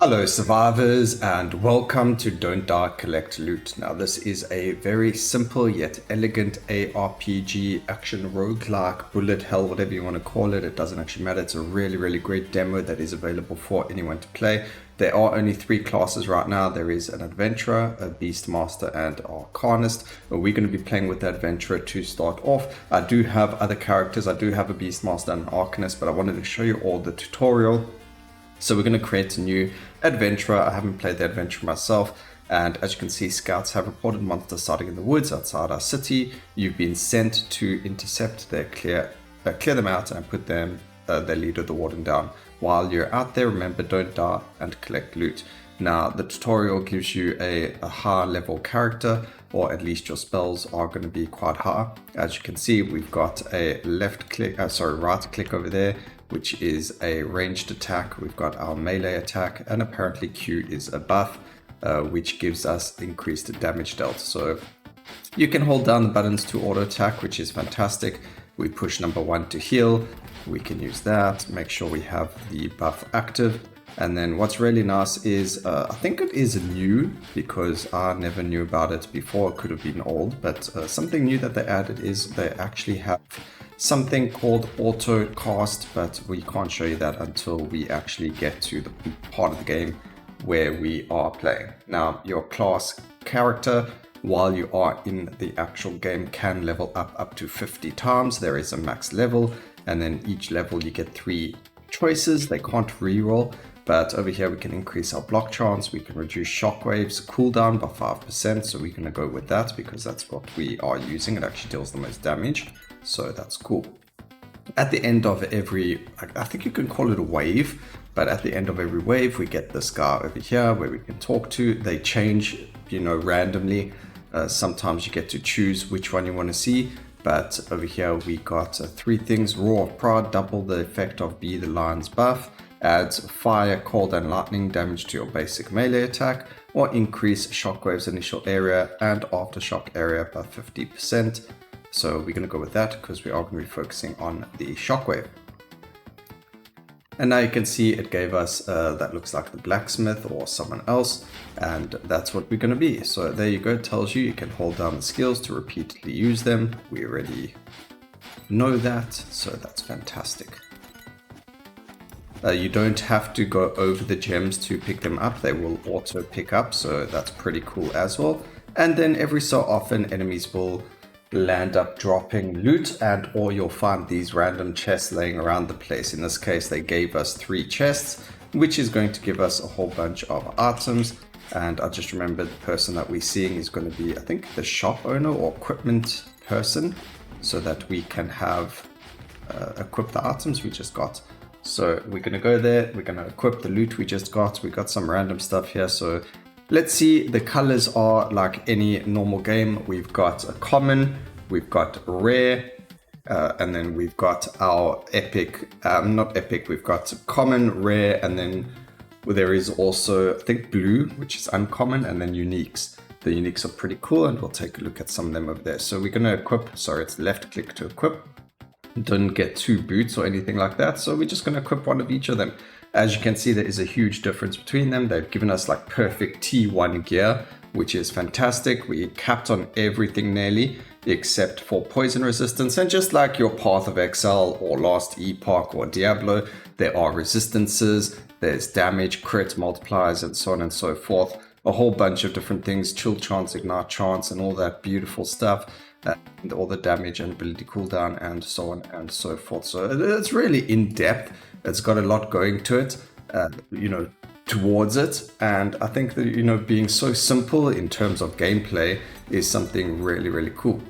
Hello survivors and welcome to Don't Die Collect Loot. Now this is a very simple yet elegant ARPG action roguelike bullet hell, whatever you want to call it. It doesn't actually matter. It's a really great demo that is available for anyone to play. There are only 3 classes right now. There is an adventurer, a beastmaster and arcanist. We're going to be playing with the adventurer to start off. I do have other characters. I do have a beastmaster and an arcanist, but I wanted to show you all the tutorial. So we're going to create a new adventurer. I haven't played the adventurer myself, and as you can see, scouts have reported monsters starting in the woods outside our city. You've been sent to intercept their clear them out and put them their leader, the warden, down. While you're out there, remember, don't die and collect loot. Now the tutorial gives you a high level character, or at least your spells are going to be quite high. As you can see, we've got a right click over there, which is a ranged attack. We've got our melee attack, and apparently Q is a buff, which gives us increased damage dealt. So you can hold down the buttons to auto attack, which is fantastic. We push number 1 to heal. We can use that, make sure we have the buff active. And then what's really nice is, I think it is new because I never knew about it before. It could have been old, but something new that they added is they actually have something called auto cast, but we can't show you that until we actually get to the part of the game where we are playing. Now your class character, while you are in the actual game, can level up to 50 times. There is a max level, and then each level you get 3 choices. They can't reroll, but over here we can increase our block chance. We can reduce shockwaves cooldown by 5%, so we're going to go with that because that's what we are using. It actually deals the most damage, so that's cool. At the end of every, I think you can call it a wave, but at the end of every wave we get this guy over here where we can talk to. They change, randomly. Sometimes you get to choose which one you want to see, but over here we got 3 things. Roar of Pride, double the effect of Be the Lion's buff, adds fire, cold and lightning damage to your basic melee attack, or increase shockwave's initial area and aftershock area by 50%. So we're going to go with that because we are going to be focusing on the shockwave. And now you can see it gave us, that looks like the blacksmith or someone else, and that's what we're going to be. So there you go, it tells you can hold down the skills to repeatedly use them. We already know that, so that's fantastic. You don't have to go over the gems to pick them up. They will auto pick up, so that's pretty cool as well. And then every so often enemies will land up dropping loot, and or you'll find these random chests laying around the place. In this case they gave us 3 chests, which is going to give us a whole bunch of items. And I just remember the person that we're seeing is going to be, I think, the shop owner or equipment person, so that we can have equip the items we just got. So we're going to go there, we're going to equip the loot we just got. We got some random stuff here, so let's see. The colors are like any normal game. We've got a common, we've got rare, and then we've got our epic, not epic, we've got common, rare, and then there is also, I think, blue, which is uncommon, and then uniques. The uniques are pretty cool, and we'll take a look at some of them over there. So we're going to equip, it's left click to equip. Don't get 2 boots or anything like that, so we're just going to equip one of each of them. As you can see, there is a huge difference between them. They've given us like perfect T1 gear, which is fantastic. We capped on everything nearly except for poison resistance, and just like your Path of Exile or Last Epoch or Diablo, there are resistances, there's damage, crit multipliers, and so on and so forth. A whole bunch of different things, chill chance, ignite chance, and all that beautiful stuff. And all the damage and ability cooldown and so on and so forth. So it's really in depth. It's got a lot going to it, towards it. And I think that, being so simple in terms of gameplay is something really cool.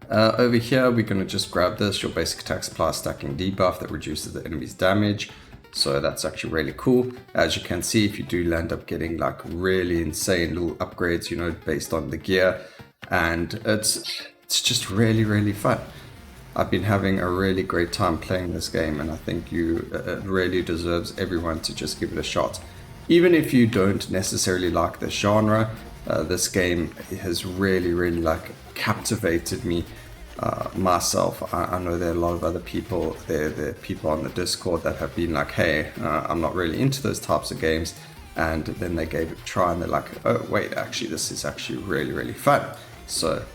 Over here, we're going to just grab this. Your basic attack supply stacking debuff that reduces the enemy's damage. So that's actually really cool. As you can see, if you do land up getting like really insane little upgrades, based on the gear, and it's just really fun. I've been having a really great time playing this game, and I think it really deserves everyone to just give it a shot. Even if you don't necessarily like the genre, this game has really like captivated me myself. I know there are a lot of other people, there are people on the Discord that have been like, hey, I'm not really into those types of games, and then they gave it a try and they're like, oh wait, actually this is actually really, really fun. So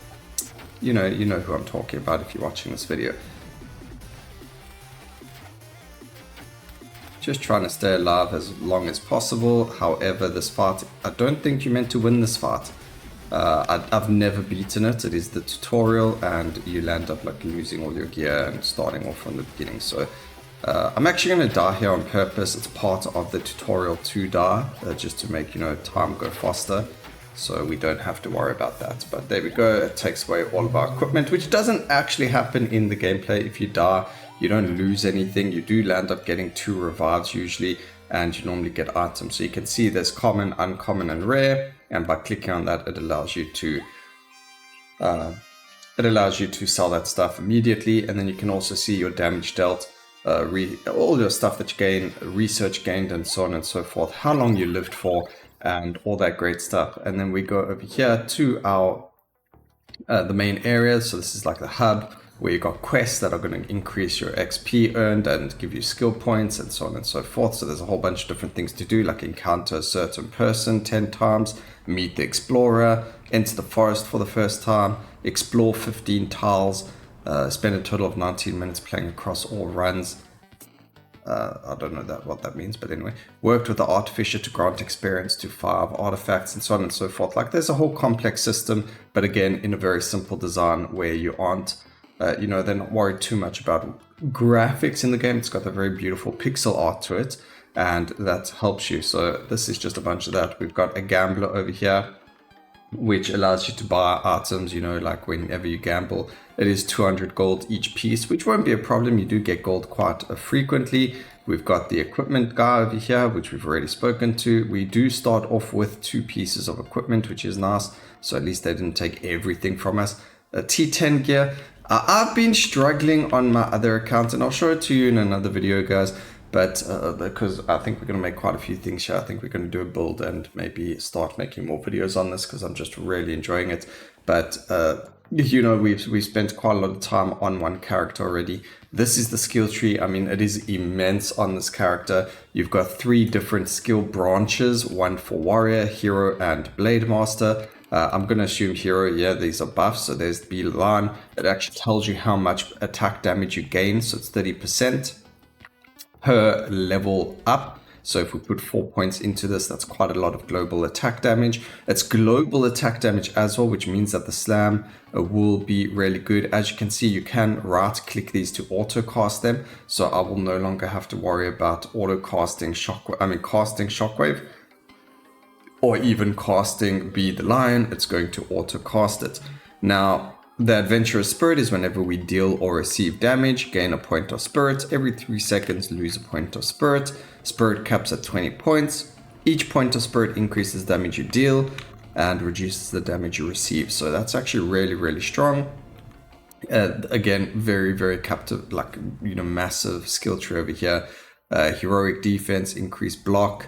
you know who I'm talking about if you're watching this video. Just trying to stay alive as long as possible. However, this fight, I don't think you're meant to win this fight. I've never beaten it. It is the tutorial, and you'll end up like losing all your gear and starting off from the beginning. So I'm actually going to die here on purpose. It's part of the tutorial to die, just to make time go faster, so we don't have to worry about that. But there we go. It takes away all of our equipment, which doesn't actually happen in the gameplay. If you die, you don't lose anything. You do land up getting 2 revives usually, and you normally get items. So you can see there's common, uncommon, and rare. And by clicking on that, it allows you to sell that stuff immediately. And then you can also see your damage dealt, all your stuff that you gain, research gained, and so on and so forth, how long you lived for, and all that great stuff. And then we go over here to our the main area. So this is like the hub, where you got quests that are going to increase your XP earned and give you skill points and so on and so forth. So there's a whole bunch of different things to do, like encounter a certain person 10 times, meet the explorer, enter the forest for the first time, explore 15 tiles, spend a total of 19 minutes playing across all runs. I don't know what that means, but anyway, worked with the artificer to grant experience to 5 artifacts and so on and so forth. Like there's a whole complex system, but again, in a very simple design where you aren't they're not worried too much about graphics in the game. It's got a very beautiful pixel art to it, and that helps you. So this is just a bunch of that. We've got a gambler over here, which allows you to buy items, like whenever you gamble. It is 200 gold each piece, which won't be a problem. You do get gold quite frequently. We've got the equipment guy over here, which we've already spoken to. We do start off with 2 pieces of equipment, which is nice. So at least they didn't take everything from us. A T10 gear. I've been struggling on my other account, and I'll show it to you in another video, guys. But because I think we're going to make quite a few things here. I think we're going to do a build and maybe start making more videos on this, because I'm just really enjoying it. But we've spent quite a lot of time on one character already. This is the skill tree. I mean, it is immense on this character. You've got 3 different skill branches, one for warrior, hero, and blade master. I'm going to assume hero. Yeah, these are buffs. So there's the line. It actually tells you how much attack damage you gain. So it's 30% per level up. So if we put 4 points into this, that's quite a lot of global attack damage. It's global attack damage as well, which means that the slam will be really good. As you can see, you can right click these to auto cast them. So I will no longer have to worry about auto casting casting shockwave, or even casting Be the Lion. It's going to auto cast it. Now, the adventurous spirit is whenever we deal or receive damage, gain a point of spirit. Every 3 seconds, lose a point of spirit. Spirit caps at 20 points. Each point of spirit increases damage you deal and reduces the damage you receive. So that's actually really, really strong. Again, very, very captive, massive skill tree over here. Heroic defense, increased block.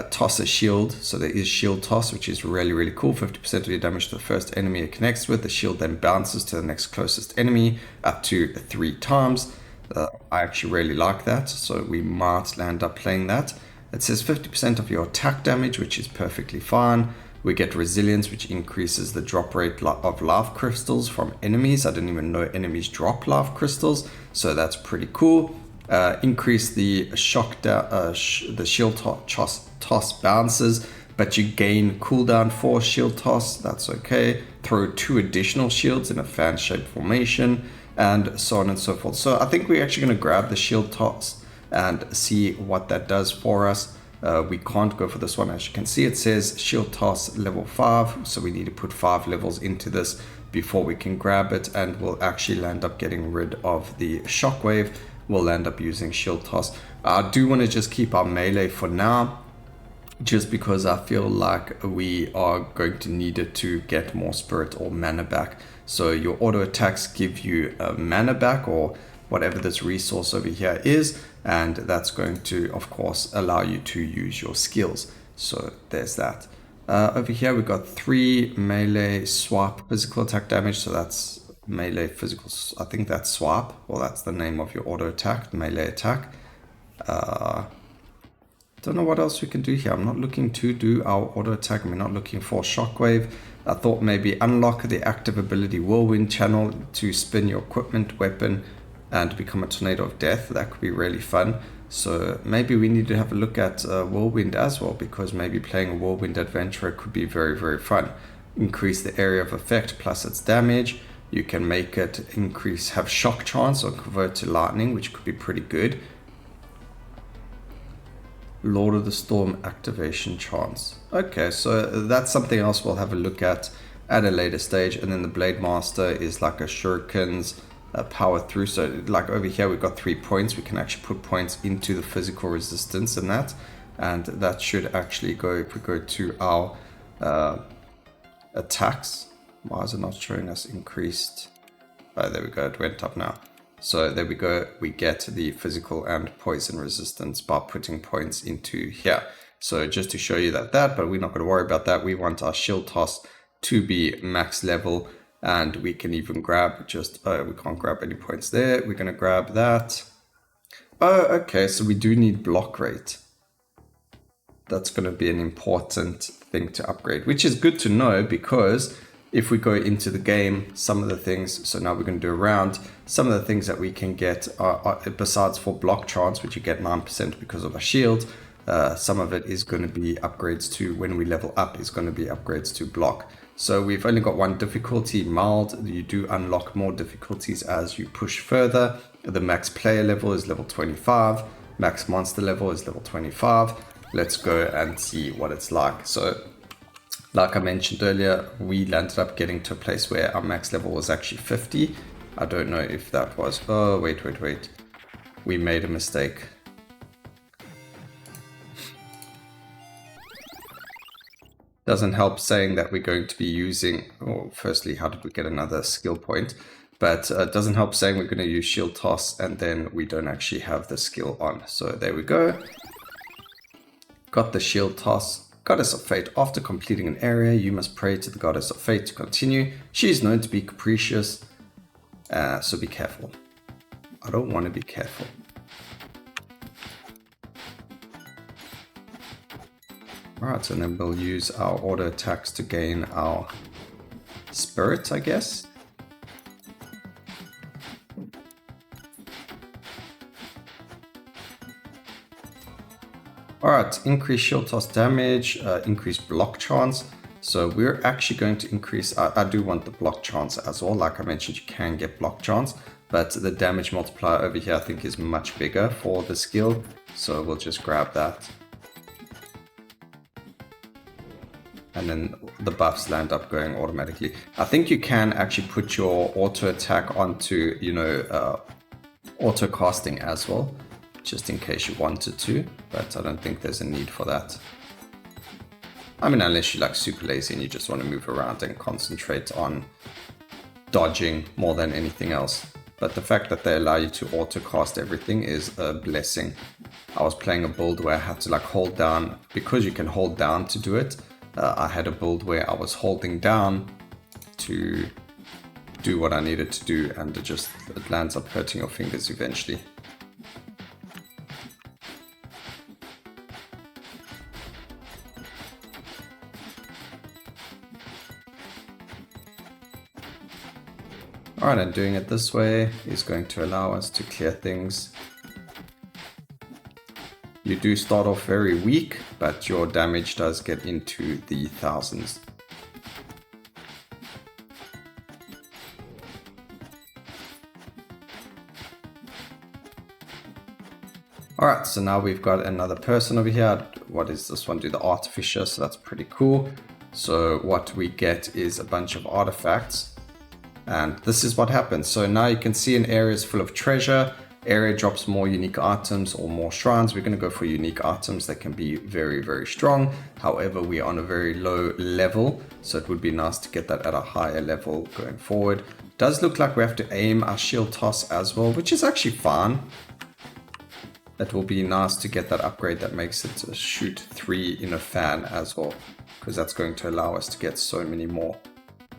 Toss a shield, so there is shield toss, which is really, really cool. 50% of your damage to the first enemy it connects with. The shield then bounces to the next closest enemy up to 3 times. I actually really like that, so we might land up playing that. It says 50% of your attack damage, which is perfectly fine. We get resilience, which increases the drop rate of life crystals from enemies. I didn't even know enemies drop life crystals, so that's pretty cool. Increase the the shield toss bounces, but you gain cooldown for shield toss. That's okay. Throw 2 additional shields in a fan-shaped formation, and so on and so forth. So I think we're actually going to grab the shield toss and see what that does for us. We can't go for this one. As you can see, it says shield toss level 5, so we need to put 5 levels into this before we can grab it, and we'll actually land up getting rid of the shockwave. We'll end up using shield toss. I do want to just keep our melee for now, just because I feel like we are going to need it to get more spirit or mana back. So your auto attacks give you mana back, or whatever this resource over here is, and that's going to, of course, allow you to use your skills. So there's that. Over here we've got 3 melee swap physical attack damage, so that's Melee physical, I think that's swap. Well, that's the name of your auto attack, melee attack. Don't know what else we can do here. I'm not looking to do our auto attack. We're not looking for shockwave. I thought maybe unlock the active ability whirlwind channel to spin your equipment, weapon, and become a tornado of death. That could be really fun. So maybe we need to have a look at whirlwind as well, because maybe playing a whirlwind adventurer could be very, very fun. Increase the area of effect plus its damage. You can make it have shock chance or convert to lightning, which could be pretty good. Lord of the Storm activation chance. Okay, so that's something else we'll have a look at a later stage. And then the Blade Master is like a shuriken's power through. So like over here, we've got 3 points. We can actually put points into the physical resistance in that. And that should actually go, if we go to our attacks. Why is it not showing us increased? Oh, there we go. It went up now. So there we go, we get the physical and poison resistance by putting points into here. So just to show you that, but we're not going to worry about that. We want our shield toss to be max level, and we can even grab we can't grab any points there. We're going to grab that. Oh, okay, so we do need block rate. That's going to be an important thing to upgrade, which is good to know, because if we go into the game, some of the things, so now we're going to do a round, some of the things that we can get are besides for block chance, which you get 9% because of a shield, some of it is going to be upgrades to, when we level up, is going to be upgrades to block. So we've only got one difficulty, mild. You do unlock more difficulties as you push further. The max player level is level 25. Max monster level is level 25. Let's go and see what it's like. So like I mentioned earlier, we landed up getting to a place where our max level was actually 50. I don't know if that was... Oh, wait. We made a mistake. Doesn't help saying that we're going to be using... Oh, firstly, how did we get another skill point? But it doesn't help saying we're going to use shield toss and then we don't actually have the skill on. So there we go. Got the shield toss. Goddess of Fate. After completing an area, you must pray to the Goddess of Fate to continue. She is known to be capricious, so be careful. I don't want to be careful. Alright, so then we'll use our auto attacks to gain our spirit, I guess. Alright, increase shield toss damage, increase block chance. So we're actually going to increase, I do want the block chance as well. Like I mentioned, you can get block chance, but the damage multiplier over here I think is much bigger for the skill. So we'll just grab that. And then the buffs land up going automatically. I think you can actually put your auto attack onto, auto casting as well, just in case you wanted to, but I don't think there's a need for that. I mean, unless you're like super lazy and you just want to move around and concentrate on dodging more than anything else. But the fact that they allow you to auto cast everything is a blessing. I was playing a build where I had to like hold down, because you can hold down to do it. I had a build where I was holding down to do what I needed to do, and it lands up hurting your fingers eventually. Alright, and doing it this way is going to allow us to clear things. You do start off very weak, but your damage does get into the thousands. Alright, so now we've got another person over here. What is this one? Do the Artificer, so that's pretty cool. So what we get is a bunch of artifacts. And this is what happens. So now you can see an area is full of treasure. Area drops more unique items or more shrines. We're going to go for unique items that can be very, very strong. However, we are on a very low level, so it would be nice to get that at a higher level going forward. Does look like we have to aim our shield toss as well, which is actually fine. That will be nice to get that upgrade that makes it shoot 3 in a fan as well, because that's going to allow us to get so many more.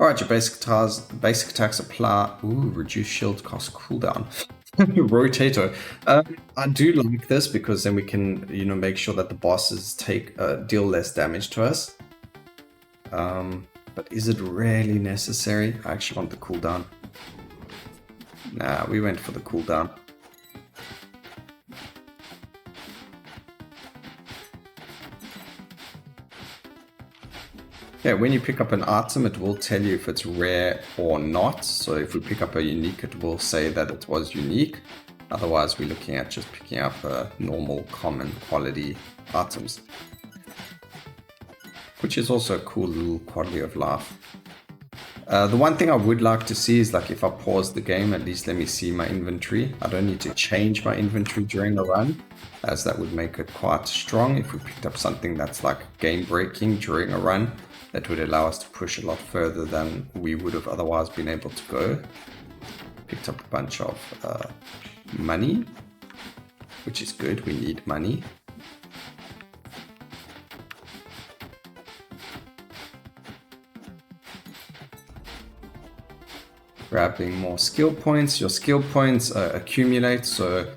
Alright, your basic attacks apply. Ooh, reduce shield cost cooldown. Rotator. I do like this because then we can, make sure that the bosses deal less damage to us. But is it really necessary? I actually want the cooldown. Nah, we went for the cooldown. Yeah, when you pick up an item, it will tell you if it's rare or not. So if we pick up a unique, it will say that it was unique. Otherwise, we're looking at just picking up normal, common quality items. Which is also a cool little quality of life. The one thing I would like to see is like if I pause the game, at least let me see my inventory. I don't need to change my inventory during the run, as that would make it quite strong. If we picked up something that's like game breaking during a run, that would allow us to push a lot further than we would have otherwise been able to go. Picked up a bunch of money, which is good. We need money. Grabbing more skill points. Your skill points accumulate, so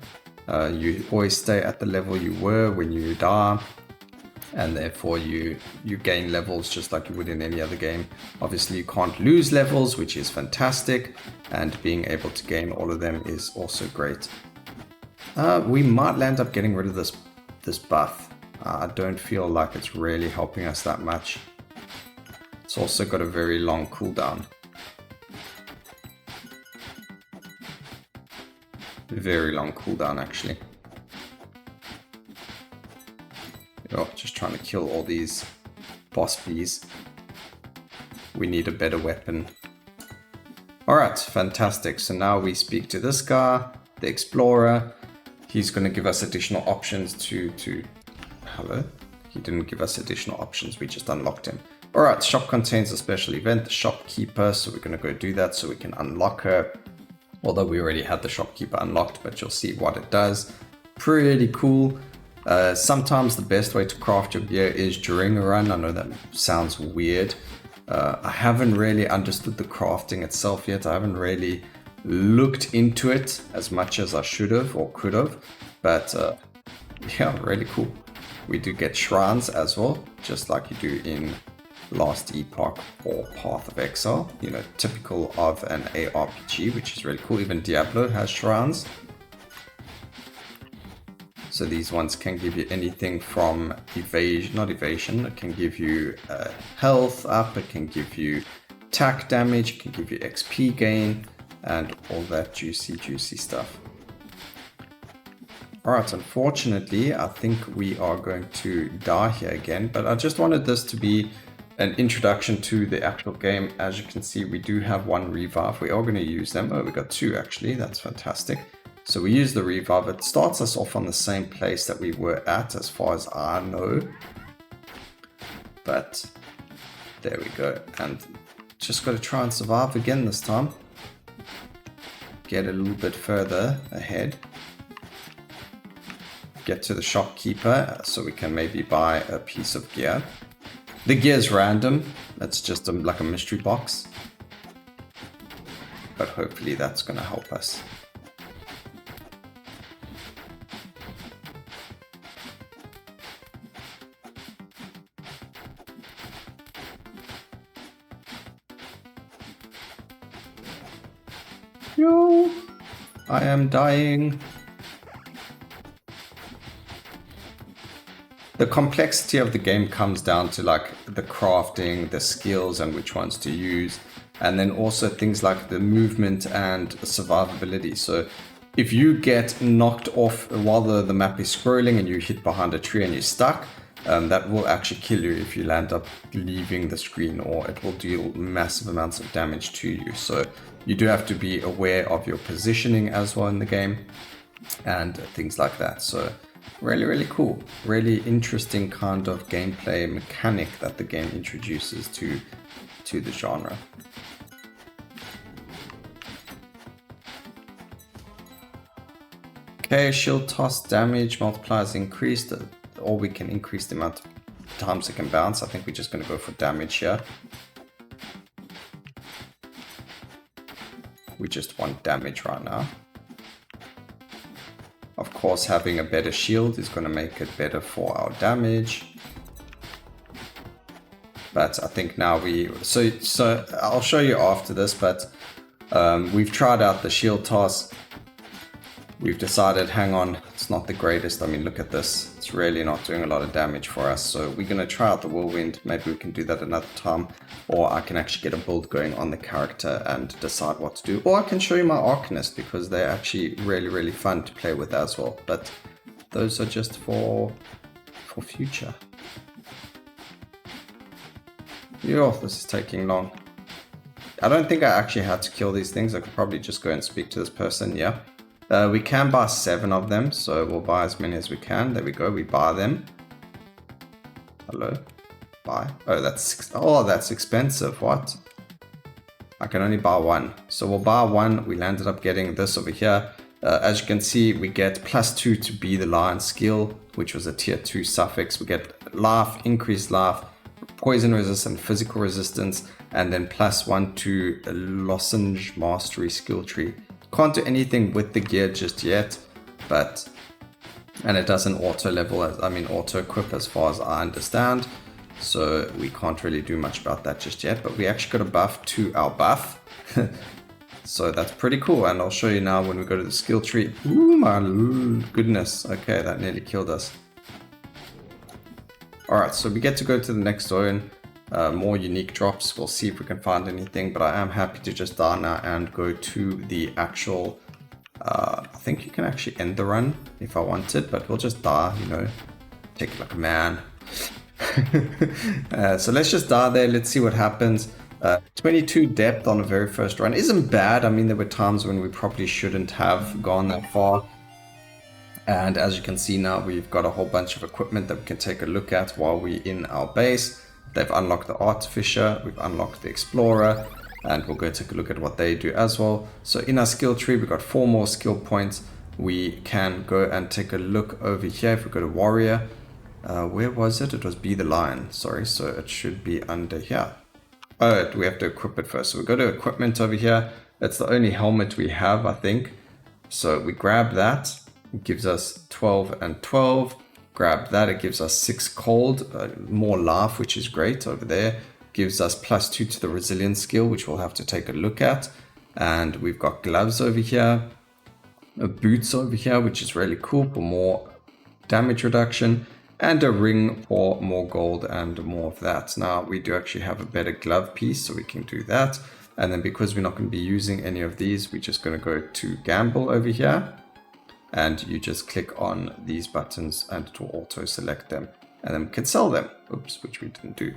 you always stay at the level you were when you die, and therefore you gain levels just like you would in any other game. Obviously you can't lose levels, which is fantastic, and being able to gain all of them is also great. We might land up getting rid of this buff. I don't feel like it's really helping us that much. It's also got a very long cooldown. Very long cooldown actually. Oh, just trying to kill all these boss bees. We need a better weapon. Alright, fantastic. So now we speak to this guy, the explorer. He's going to give us additional options to... Hello? He didn't give us additional options, we just unlocked him. Alright, shop contains a special event, the shopkeeper, so we're going to go do that so we can unlock her. Although we already had the shopkeeper unlocked, but you'll see what it does. Pretty cool. Sometimes the best way to craft your gear is during a run. I know that sounds weird. I haven't really understood the crafting itself yet. I haven't really looked into it as much as I should have or could have. But yeah, really cool. We do get shrines as well, just like you do in Last Epoch or Path of Exile, typical of an ARPG, which is really cool. Even Diablo has shrines. So these ones can give you anything from evasion, it can give you health up, it can give you attack damage, it can give you XP gain, and all that juicy stuff. Alright, unfortunately, I think we are going to die here again, but I just wanted this to be an introduction to the actual game. As you can see, we do have one revive. We are going to use them. Oh, we got two actually. That's fantastic. So we use the revive. It starts us off on the same place that we were at, as far as I know. But there we go. And just got to try and survive again this time. Get a little bit further ahead. Get to the shopkeeper so we can maybe buy a piece of gear. The gear is random, it's just like a mystery box, but hopefully that's going to help us. Yo, I am dying. The complexity of the game comes down to like the crafting, the skills and which ones to use, and then also things like the movement and survivability. So if you get knocked off while the map is scrolling and you hit behind a tree and you're stuck, that will actually kill you if you land up leaving the screen, or it will deal massive amounts of damage to you. So you do have to be aware of your positioning as well in the game and things like that. So really cool, really interesting kind of gameplay mechanic that the game introduces to the genre. Okay, shield toss damage multipliers increased, or we can increase the amount of times it can bounce. I think we're just going to go for damage here. just want damage right now. Of course, having a better shield is going to make it better for our damage. But I think now so I'll show you after this, but we've tried out the shield toss. We've decided, hang on, it's not the greatest. I mean, look at this. It's really not doing a lot of damage for us. So we're going to try out the whirlwind. Maybe we can do that another time. Or I can actually get a build going on the character and decide what to do. Or I can show you my Arcanist, because they're actually really, really fun to play with as well. But those are just for future. Yo, this is taking long. I don't think I actually had to kill these things. I could probably just go and speak to this person, yeah. We can buy 7 of them, so we'll buy as many as we can. There we go, we buy them. Hello? Buy? Oh, that's expensive. What? I can only buy 1. So we'll buy 1. We landed up getting this over here. As you can see, we get +2 to be the lion skill, which was a tier 2 suffix. We get life, increased life, poison resistance, physical resistance, and then +1 to a lozenge mastery skill tree. Can't do anything with the gear just yet, and it doesn't auto equip as far as I understand, so we can't really do much about that just yet. But we actually got a buff to our buff, so that's pretty cool. And I'll show you now when we go to the skill tree. Ooh, my goodness. Okay, that nearly killed us. Alright, so we get to go to the next zone. More unique drops. We'll see if we can find anything, but I am happy to just die now and go to the actual I think you can actually end the run if I wanted, but we'll just die, you know, take it like a man. So let's just die there. Let's see what happens. 22 depth on the very first run isn't bad. I mean, there were times when we probably shouldn't have gone that far. And as you can see now, we've got a whole bunch of equipment that we can take a look at while we're in our base. They've unlocked the Artificer, we've unlocked the Explorer, and we'll go take a look at what they do as well. So in our skill tree, we've got 4 more skill points. We can go and take a look over here. If we go to Warrior, where was it? It was Be the Lion, sorry. So it should be under here. Oh, we have to equip it first. So we go to equipment over here. It's the only helmet we have, I think. So we grab that. It gives us 12 and 12. Grab that, it gives us 6 cold, more life, which is great over there. Gives us +2 to the resilience skill, which we'll have to take a look at. And we've got gloves over here, boots over here, which is really cool for more damage reduction, and a ring for more gold and more of that. Now we do actually have a better glove piece, so we can do that. And then because we're not going to be using any of these, we're just going to go to gamble over here. And you just click on these buttons and it will auto select them, and then we can sell them. Oops, which we didn't do.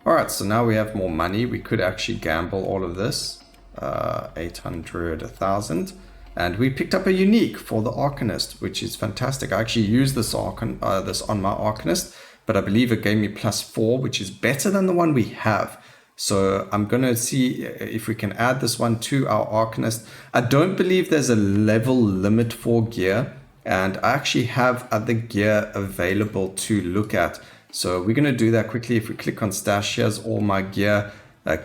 Alright, so now we have more money. We could actually gamble all of this, 800, 1,000, and we picked up a unique for the Arcanist, which is fantastic. I actually used this on my Arcanist, but I believe it gave me +4, which is better than the one we have. So I'm going to see if we can add this one to our Arcanist. I don't believe there's a level limit for gear, and I actually have other gear available to look at. So we're going to do that quickly. If we click on stash, here's all my gear.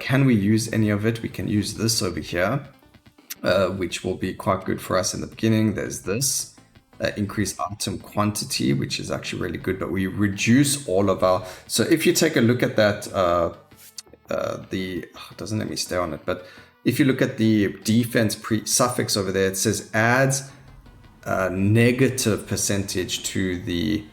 Can we use any of it? We can use this over here, which will be quite good for us in the beginning. There's this. Increase item quantity, which is actually really good, but we reduce all of our... So if you take a look at that... it doesn't let me stay on it, but if you look at the defense suffix over there, it says adds a negative percentage to the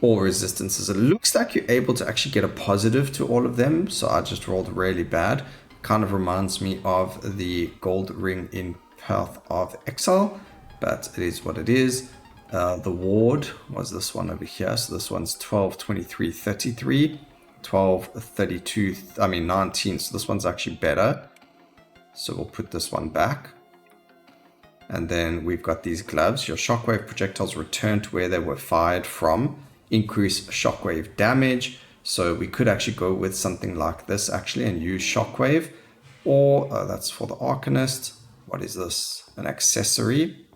all resistances. It looks like you're able to actually get a positive to all of them, so I just rolled really bad. Kind of reminds me of the gold ring in Path of Exile, but it is what it is. The ward was this one over here, so this one's 12, 23, 33. 12, 32, 19, so this one's actually better. So we'll put this one back. And then we've got these gloves. Your shockwave projectiles return to where they were fired from. Increase shockwave damage. So we could actually go with something like this actually and use shockwave. Or that's for the Arcanist. What is this? An accessory.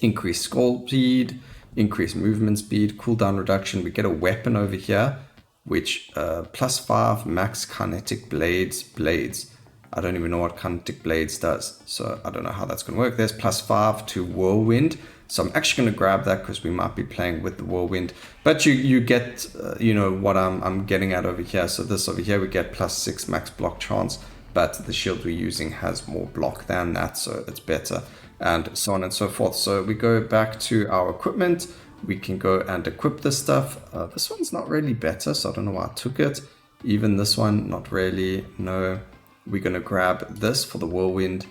Increase scroll speed. Increase movement speed. Cooldown reduction. We get a weapon over here, which +5 max kinetic blades. I don't even know what Kinetic Blades does, so I don't know how that's going to work. There's +5 to Whirlwind, so I'm actually going to grab that because we might be playing with the Whirlwind. But you get, you know, what I'm getting at over here. So this over here, we get +6 max block chance, but the shield we're using has more block than that, so it's better, and so on and so forth. So we go back to our equipment. We can go and equip this stuff. This one's not really better, so I don't know why I took it. Even this one, not really, no. We're going to grab this for the Whirlwind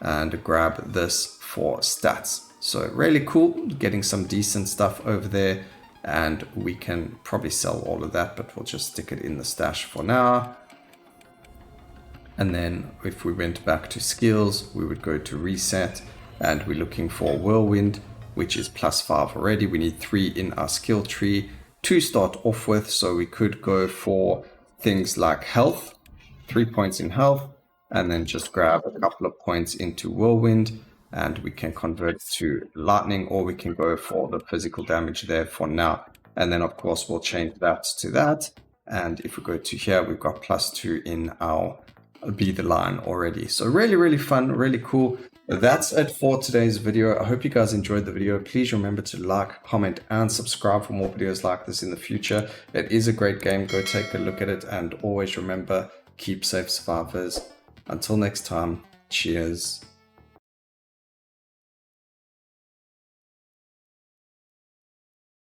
and grab this for stats. So really cool, getting some decent stuff over there, and we can probably sell all of that, but we'll just stick it in the stash for now. And then if we went back to skills, we would go to reset, and we're looking for Whirlwind, which is +5 already. We need 3 in our skill tree to start off with, so we could go for things like health, 3 points in health, and then just grab a couple of points into Whirlwind, and we can convert to lightning, or we can go for the physical damage there for now. And then of course we'll change that to that. And if we go to here, we've got +2 in our Be the Lion already. So really fun, really cool. That's it for today's video. I hope you guys enjoyed the video. Please remember to like, comment, and subscribe for more videos like this in the future. It is a great game. Go take a look at it, and always remember, keep safe, survivors. Until next time, cheers.